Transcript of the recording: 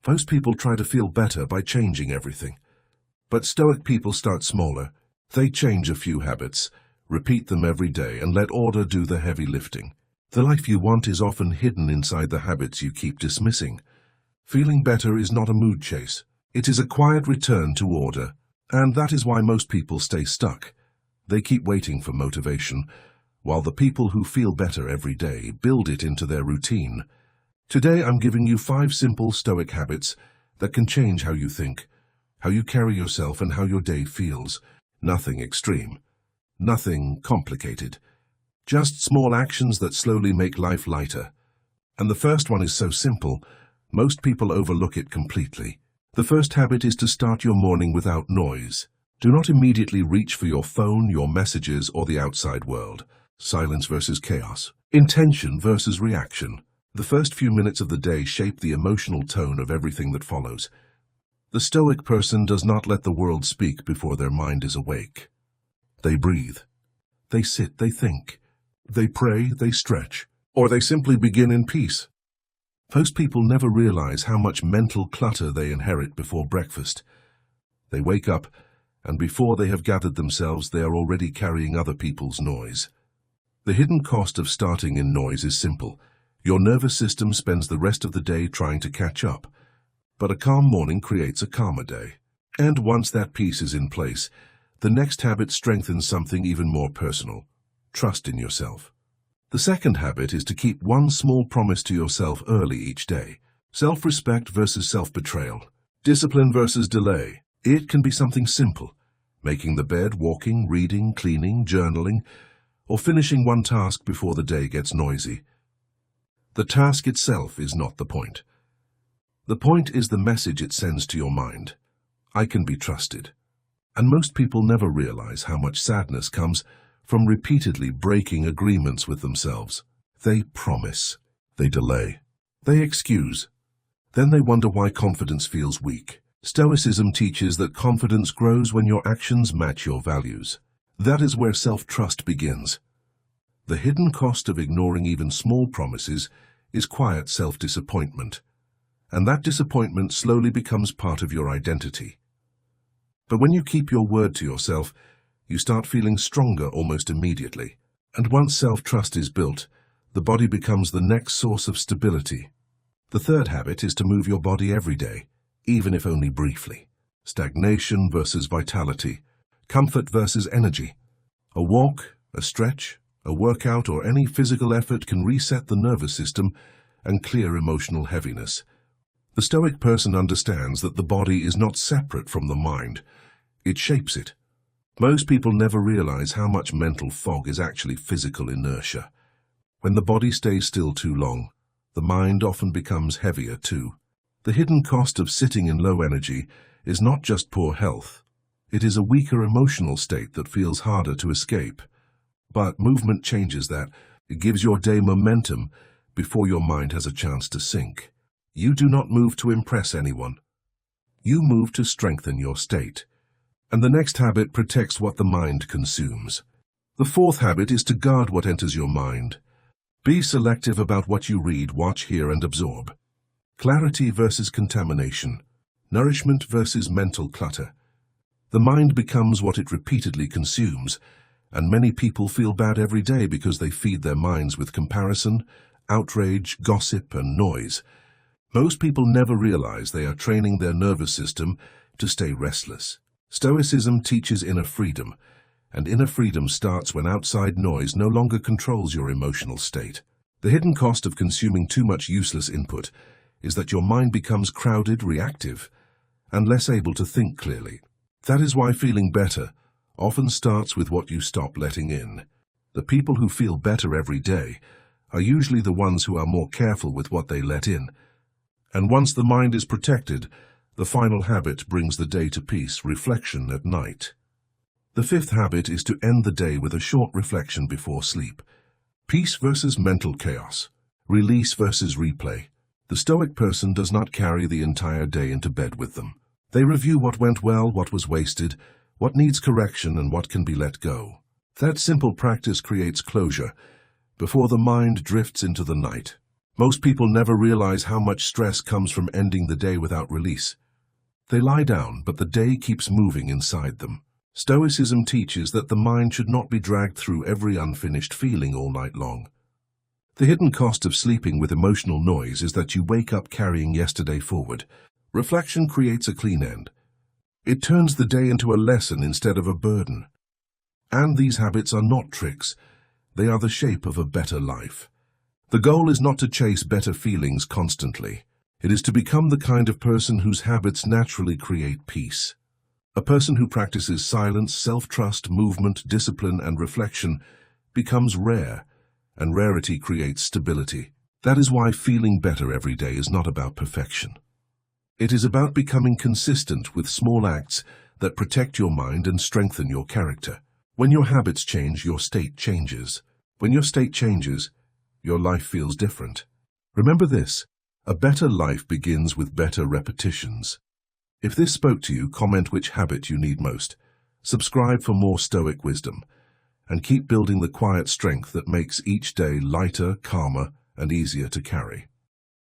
Most people try to feel better by changing everything. But Stoic people start smaller. They change a few habits, repeat them every day, and let order do the heavy lifting. The life you want is often hidden inside the habits you keep dismissing. Feeling better is not a mood chase. It is a quiet return to order. And that is why most people stay stuck. They keep waiting for motivation, while the people who feel better every day build it into their routine. Today I'm giving you 5 simple Stoic habits that can change how you think, how you carry yourself, and how your day feels. Nothing extreme. Nothing complicated. Just small actions that slowly make life lighter. And the first one is so simple, most people overlook it completely. The first habit is to start your morning without noise. Do not immediately reach for your phone, your messages, or the outside world. Silence versus chaos. Intention versus reaction. The first few minutes of the day shape the emotional tone of everything that follows. The Stoic person does not let the world speak before their mind is awake. They breathe. They sit, they think. They pray, they stretch. Or they simply begin in peace. Most people never realize how much mental clutter they inherit before breakfast. They wake up, and before they have gathered themselves, they are already carrying other people's noise. The hidden cost of starting in noise is simple. Your nervous system spends the rest of the day trying to catch up. But a calm morning creates a calmer day. And once that peace is in place, the next habit strengthens something even more personal. Trust in yourself. The second habit is to keep one small promise to yourself early each day. Self-respect versus self-betrayal. Discipline versus delay. It can be something simple. Making the bed, walking, reading, cleaning, journaling, or finishing one task before the day gets noisy. The task itself is not the point. The point is the message it sends to your mind. I can be trusted. And most people never realize how much sadness comes from repeatedly breaking agreements with themselves. They promise. They delay. They excuse. Then they wonder why confidence feels weak. Stoicism teaches that confidence grows when your actions match your values. That is where self-trust begins. The hidden cost of ignoring even small promises is quiet self-disappointment. And that disappointment slowly becomes part of your identity. But when you keep your word to yourself, you start feeling stronger almost immediately. And once self-trust is built, the body becomes the next source of stability. The third habit is to move your body every day, even if only briefly. Stagnation versus vitality. Comfort versus energy. A walk, a stretch, a workout, or any physical effort can reset the nervous system and clear emotional heaviness. The Stoic person understands that the body is not separate from the mind. It shapes it. Most people never realize how much mental fog is actually physical inertia. When the body stays still too long, the mind often becomes heavier too. The hidden cost of sitting in low energy is not just poor health. It is a weaker emotional state that feels harder to escape. But movement changes that. It gives your day momentum before your mind has a chance to sink. You do not move to impress anyone. You move to strengthen your state. And the next habit protects what the mind consumes. The fourth habit is to guard what enters your mind. Be selective about what you read, watch, hear, and absorb. Clarity versus contamination. Nourishment versus mental clutter. The mind becomes what it repeatedly consumes, and many people feel bad every day because they feed their minds with comparison, outrage, gossip, and noise. Most people never realize they are training their nervous system to stay restless. Stoicism teaches inner freedom, and inner freedom starts when outside noise no longer controls your emotional state. The hidden cost of consuming too much useless input is that your mind becomes crowded, reactive, and less able to think clearly. That is why feeling better often starts with what you stop letting in. The people who feel better every day are usually the ones who are more careful with what they let in. And once the mind is protected, the final habit brings the day to peace, reflection at night. The fifth habit is to end the day with a short reflection before sleep. Peace versus mental chaos. Release versus replay. The Stoic person does not carry the entire day into bed with them. They review what went well, what was wasted, what needs correction, and what can be let go. That simple practice creates closure before the mind drifts into the night. Most people never realize how much stress comes from ending the day without release. They lie down, but the day keeps moving inside them. Stoicism teaches that the mind should not be dragged through every unfinished feeling all night long. The hidden cost of sleeping with emotional noise is that you wake up carrying yesterday forward. Reflection creates a clean end. It turns the day into a lesson instead of a burden. And these habits are not tricks. They are the shape of a better life. The goal is not to chase better feelings constantly. It is to become the kind of person whose habits naturally create peace. A person who practices silence, self-trust, movement, discipline, and reflection becomes rare, and rarity creates stability. That is why feeling better every day is not about perfection. It is about becoming consistent with small acts that protect your mind and strengthen your character. When your habits change, your state changes. When your state changes, your life feels different. Remember this: a better life begins with better repetitions. If this spoke to you, comment which habit you need most. Subscribe for more Stoic wisdom, and keep building the quiet strength that makes each day lighter, calmer, and easier to carry.